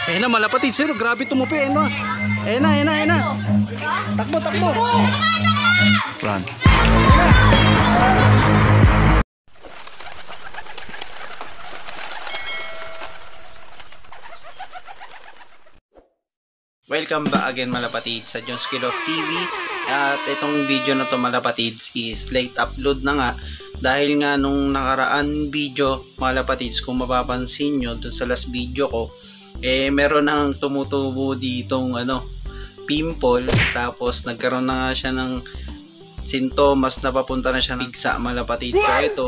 Ayun na, malapatid. Sir, grabe tumupi. Ayun na. Ayun na, ayun na, ayun na. Takbo, takbo. Run. Welcome back again malapatid sa John's Kill of TV. At itong video na to malapatids is late upload na nga. Dahil nga nung nakaraan video malapatids, kung mapapansin nyo dun sa last video ko, meron nang tumutubo ditong pimple. Tapos nagkaroon na nga siya ng sintomas na papunta na siya ng bigsa malapatids. So ito,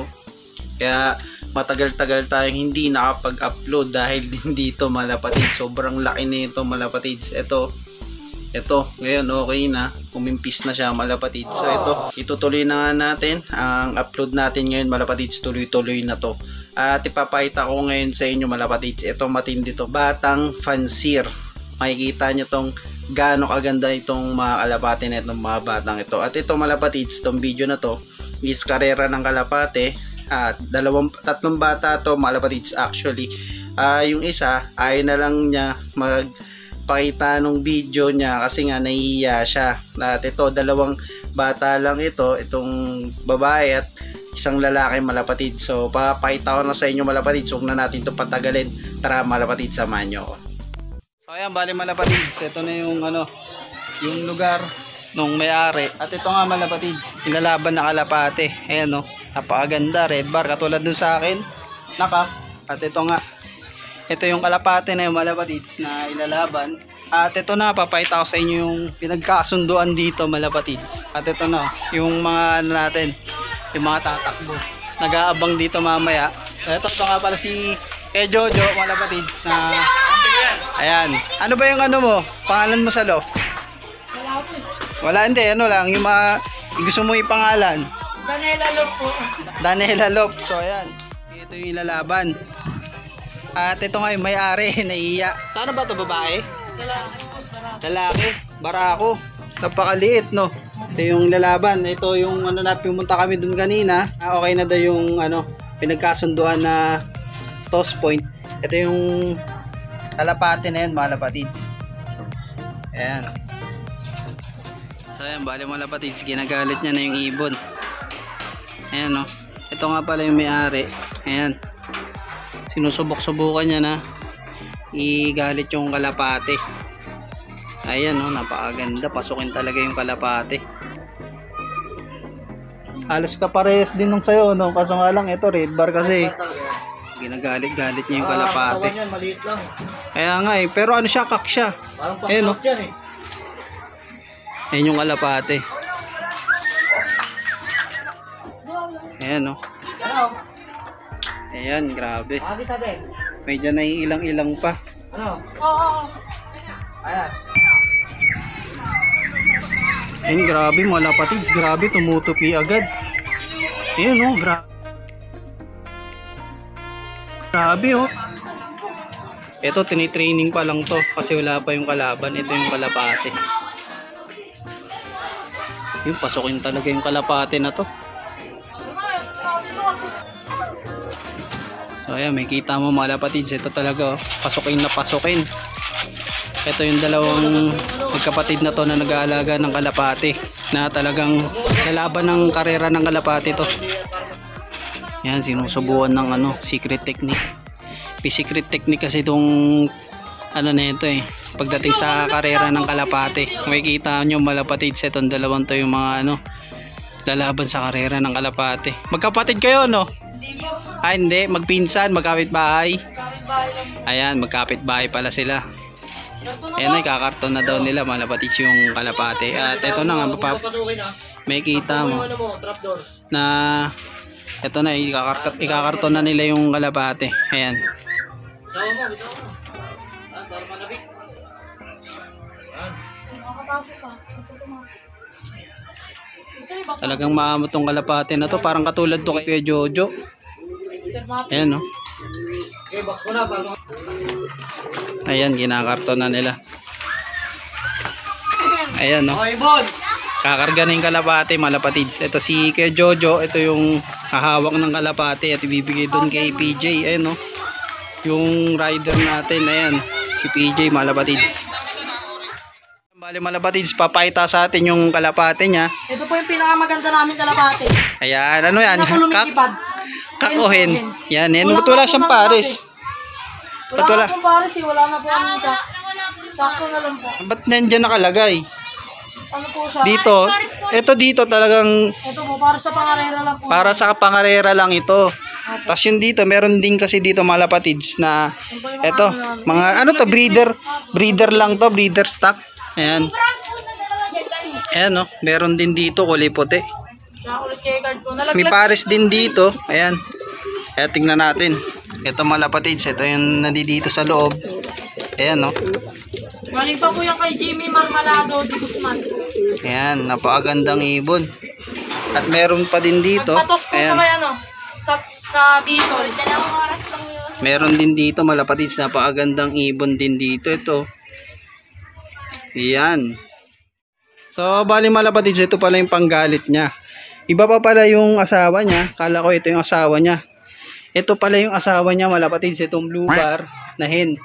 kaya matagal-tagal tayong hindi nakapag-upload dahil din dito malapatids. Sobrang laki nito malapatids. Ito ngayon okay na, kumimpis na siya malapatids. So itutuloy na nga natin ang upload natin ngayon malapatids. Tuloy-tuloy na to. At ipapakita ko ngayon sa inyo malapatids, ito matindi to, batang fansir. Makikita nyo tong gaano kaganda itong mga kalapate na itong mga batang ito. At ito malapatids, itong video na to is karera ng kalapate. At tatlong bata to malapatids actually. Yung isa ay na lang niya magpakita nung video niya kasi nga nahihiya siya. At ito, dalawang bata lang ito, itong babae at isang lalaki malapatids. So papakita ko na sa inyo malapatids, huwag na natin ito patagalin. Tara malapatids, samahan nyo ako. So ayan, bali malapatids, ito na yung yung lugar nung may-ari. At ito nga malapatids, ilalaban na kalapate. Ayan o, napakaganda, red bar katulad dun sa akin, naka. At ito nga, ito yung kalapate na yung malapatids na ilalaban. At ito na, papakita ko sa inyo yung pinagkasunduan dito malapatids. At ito na, yung mga natin, yung mga tatakbo, nag-aabang dito mamaya. Ito nga pala si Jojo malapatids na, ayan. Ano ba yung mo, pangalan mo sa loft? Wala, hindi, lang, yung mga gusto mo ipangalan. Daniela Lop po. Daniela Lop. So ayan, ito yung ilalaban. At ito nga yung may-ari, naiiya. Sana ba ito babae? Lalaki. Barako. Napakaliit, no? Ito yung lalaban. Ito yung na pumunta kami dun kanina. Okay na daw yung pinagkasunduan na toss point. Ito yung kalapate na yun, malapatids. Ayan. So ayan, bali malapatids, ginagalit niya na yung ibon. Ayan, no? Ito nga pala yung may-ari. Ayan, sinusubok-subukan niya na igalit yung kalapate. Ayan, no? Napakaganda, pasukin talaga yung kalapate. Halos kaparehas din nung sayo, no? Kaso nga lang, ito red bar kasi ginagalit-galit niya yung kalapate. Kaya nga pero siya, kak siya. Ayan, no? Ayan yung kalapate. Ayan, no? Ayan, grabe. Medyo naiilang-ilang pa. Ayan, grabe mga lapatids. Grabe, tumutupi agad. Ayan, no? Grabe, oh. Ito, tinitraining pa lang to kasi wala pa yung kalaban. Ito yung kalapate. Yung pasukin talaga yung kalapate na to. So ayan, may kita mo mga lapatids, ito talaga pasukin na pasukin. Ito yung dalawang magkapatid na to na nag-aalaga ng kalapate, na talagang lalaban ng karera ng kalapate to. Yan, sinusubuan ng secret technique. Secret technique kasi itong na ito pagdating sa karera ng kalapate. Makikita nyo malapatids, itong dalawang to yung mga lalaban sa karera ng kalapate. Magkapatid kayo, no? Hindi, magpinsan, magkapit-bahay. Ayan, magkapit-bahay pala sila. Ayan, kakarton na daw nila malapatids yung kalapate. At ito na nga, may kita mo na ito na, ikakarton na nila yung kalapate. Ayan. Talagang maamo tong kalapate na to, parang katulad to kay Jojo. Ayan, no? Ayan, ginakarton na nila. Ayan, no? Kakarga na yung kalapate malapatids. Ito si kay Jojo, ito yung hahawak ng kalapate at ibibigay doon kay PJ. Ayan, no? Yung rider natin, ayan, Si PJ mga lapatids. Bali mga lapatids, papakita sa atin yung kalapate niya. Ito po yung pinakamaganda namin kalapate. Ayan, ano yan? Ito po lumilipad. Kakuhin. Yan, yan. Wala siyang pares. Ba't Wala wala? na pong pares eh. Wala na po ang mita. Sakto na lang po. Ba't nandyan nakalagay? Ano po siya? Dito, ito dito talagang Ito po, para sa pangarera lang po. para sa pangarera lang ito. Tapos yung dito, meron din kasi dito mga lapatids na ito, mga ano to, breeder lang to, breeder stock. Ayan. Ayan no, meron din dito kulay puti. Siya ulit checkered po. May pares din dito. Ayan. Ayan, tingnan natin. Ito mga lapatids, ito yung nandito sa loob. Ayan no. Galing pa po yung kay Jimmy Marmalado de Guzman. Ayan, napakagandang ibon. At meron pa din dito. Patos po sa Ayan. may ano, sa Bicol. Meron din dito malapatids, napakagandang ibon din dito. Ito. Ayan. So, bali malapatids, ito pala yung panggalit niya. Iba pa pala yung asawa niya. Kala ko ito yung asawa niya. Ito pala yung asawa niya malapatids, itong blue bar na hen.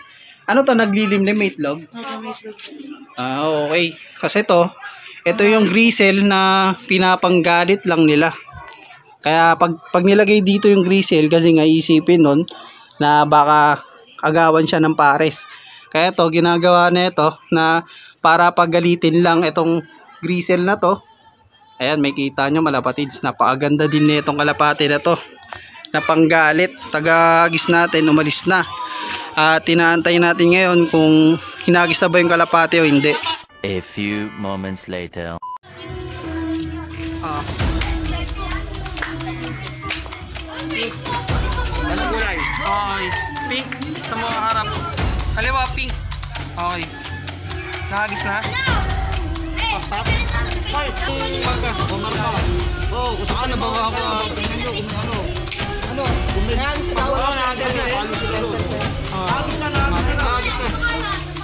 Ano to, naglilimlim itlog? Ah, okay. Kasi ito yung grisel na pinapanggalit lang nila. Kaya pag nilagay dito yung grisel, kasi nga isipin nun na baka agawan siya ng pares. Kaya ginagawa na ito na para pagalitin lang itong grisel na to. Ayan, may kita nyo malapatids. Napakaganda din na itong kalapate na to. Na panggalit. Tagagis natin, umalis na. At tinaantay natin ngayon kung hinagis na ba yung kalapate o hindi. A few moments later. Anong gulay? Okay. Pink sa mga harap. Kaliwa, pink. Okay. Nakagis na? Oh, saan na bawa ako?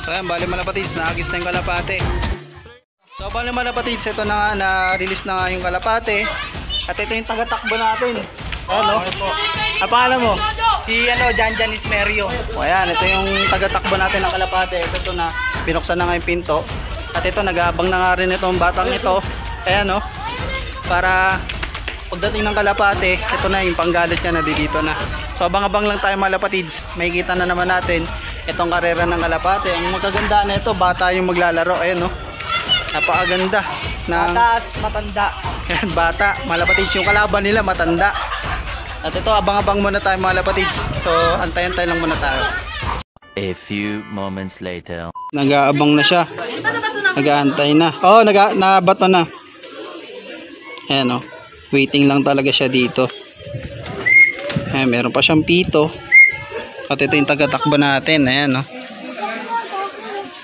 So ayan, bali malapatids, naagis na yung kalapate. So bali malapatids, ito na nga, na-release na nga yung kalapate. At ito yung tagatakbo natin. Ano? Ang pangalan mo? Si Jan Ismerio. O ayan, ito yung tagatakbo natin ng kalapate. Ito na, binuksan na nga yung pinto. At ito, nag-aabang na nga rin itong batang ito. Ayan o. Para pagdating ng kalapate, ito na yung panggalit niya na dito na. So abang-abang lang tayo mga lapatids. Makikita na naman natin itong karera ng kalapate. Ang magaganda na ito, bata yung maglalaro. Ayan o. Napakaganda. Bata at matanda. Ayan, bata. Mga lapatids, yung kalaban nila matanda. At ito, abang-abang muna tayo mga lapatids. So antay-antay lang muna tayo. A few moments later. Nag-aabang na siya. Nag-aantay na. Oh, nabato na. Ayan o. Waiting lang talaga siya dito. Ayan, meron pa siyang pito. At ito yung tagatakbo natin. Ayan o.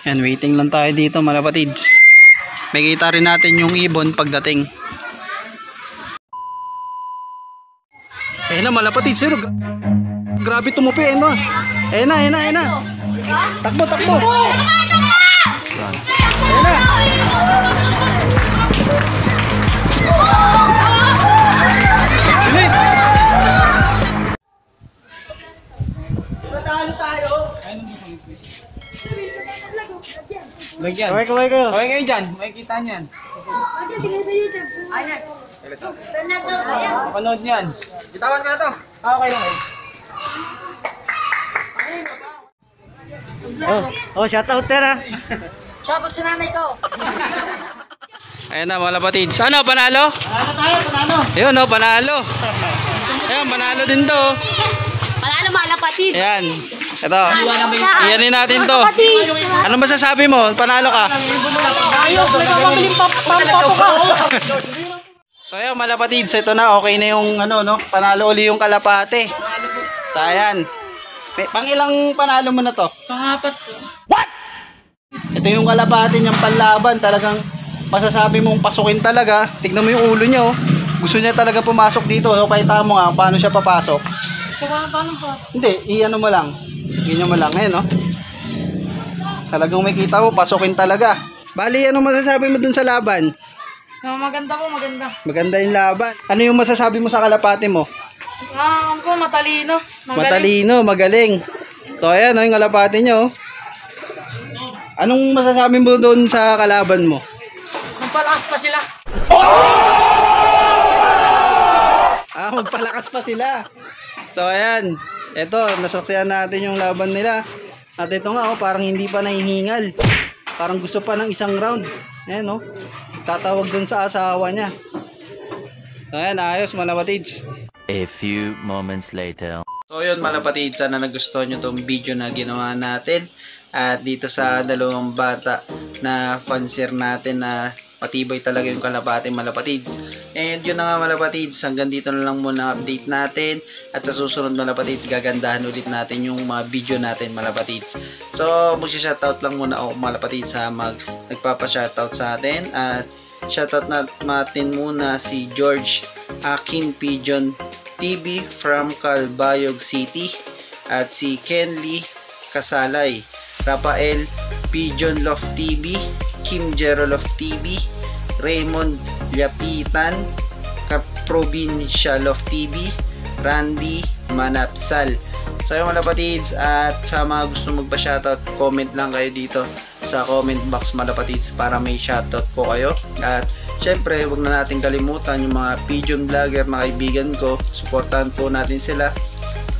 Ayan, waiting lang tayo dito mga lapatids. May kita rin natin yung ibon pagdating. Ayan na mga lapatids. Grabe tumupi. Ayan na. Ayan na, ayan na, ayan na. Takbo, takbo. Run. Ayan na. Bilis. Lagyan. Kaway kayo. Okay kayo dyan. Makikita niyan. Mapanood niyan. Bitawan ka na to. Okay lang. Oh, shout out tera. Shoutout sa nanay ko. Ayan na mga lapatids. Ano, panalo? Panalo tayo, panalo. Ayun no, panalo. Ayan, panalo din to. Panalo mga lapatid. Ayan. Ito. Iyanin natin to. Ano masasabi mo? Panalo ka. Ayos, may pamabiling pampapo ka. So ayan mga lapatids, ito na. Okay na yung ano, no? Panalo uli yung kalapate. So ayan. Pang ilang panalo mo na to? Pangapat. Ito yung kalapate niyang panlaban. Talagang masasabi mong pasukin talaga. Tignan mo yung ulo niya, oh. Gusto niya talaga pumasok dito. So, pakita mo nga paano siya papasok. Paano pa? Hindi, i-ano mo lang. Ganyan mo lang. Ngayon, no? Talagang may kita mo, pasukin talaga. Bali, ano masasabi mo dun sa laban? Maganda po, maganda. Maganda yung laban. Ano yung masasabi mo sa kalapate mo? Ano po, matalino. Matalino, magaling. So, ayan, no, yung kalapate niya, oh. Anong masasabi mo doon sa kalaban mo? Magpalakas pa sila. Magpalakas pa sila. So ayan, eto, nasaksihan natin yung laban nila. At ito nga, parang hindi pa nahihingal. Parang gusto pa ng isang round. Ayan, oh. Tatawag dun sa asawa niya. So ayan, ayos malapatids. A few moments later. So yun malapatids, sana nagustuhan nyo tong video na ginawa natin. At dito sa dalawang bata na fansir natin na patibay talaga yung kalapate malapatids. And yun na nga malapatids, hanggang dito na lang muna update natin. At sa susunod malapatids, gagandahan ulit natin yung mga video natin malapatids. So mag-shoutout lang muna ako malapatids sa nagpapa-shoutout sa atin. At shoutout natin muna si George Akin Pigeon TV from Calbayog City. At si Kenly Kasalay, Rafael Pigeon Love TV, Kim Jero Love TV, Raymond Lapitan, Provincial Love TV, Randy Manapsal. So yung malapatids, at sa mga gusto magpa-shoutout, comment lang kayo dito sa comment box malapatids para may shoutout ko kayo. At syempre, huwag na natin kalimutan yung mga pigeon vlogger na kaibigan ko. Supportahan po natin sila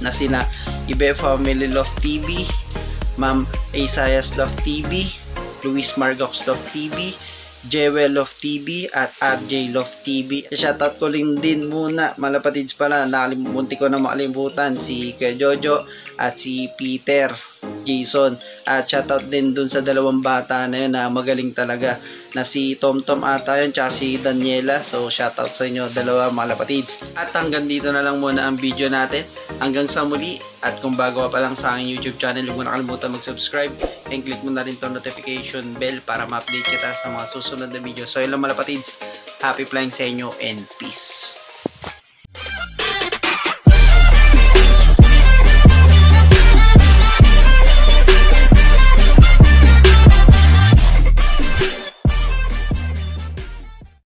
na sina Ibe Family Love TV, Ma'am Isayas Love TV, Luis Margox Love TV, Jewel Love TV, at RJ Love TV. Shoutout ko din muna malapatids pala, munti ko na makalimutan si Kuya Jojo at si Peter Jason. At shoutout din dun sa dalawang bata na yun na magaling talaga, na si Tom ata yun, tsaka si Daniela. So shoutout sa inyo dalawa malapatids. At hanggang dito na lang muna ang video natin. Hanggang sa muli. At kung bago ka pa lang sa aking YouTube channel, huwag mo nakalimutan mag-subscribe and click mo na rin itong notification bell para ma-update kita sa mga susunod na video. So yun lang malapatids, happy flying sa inyo and peace.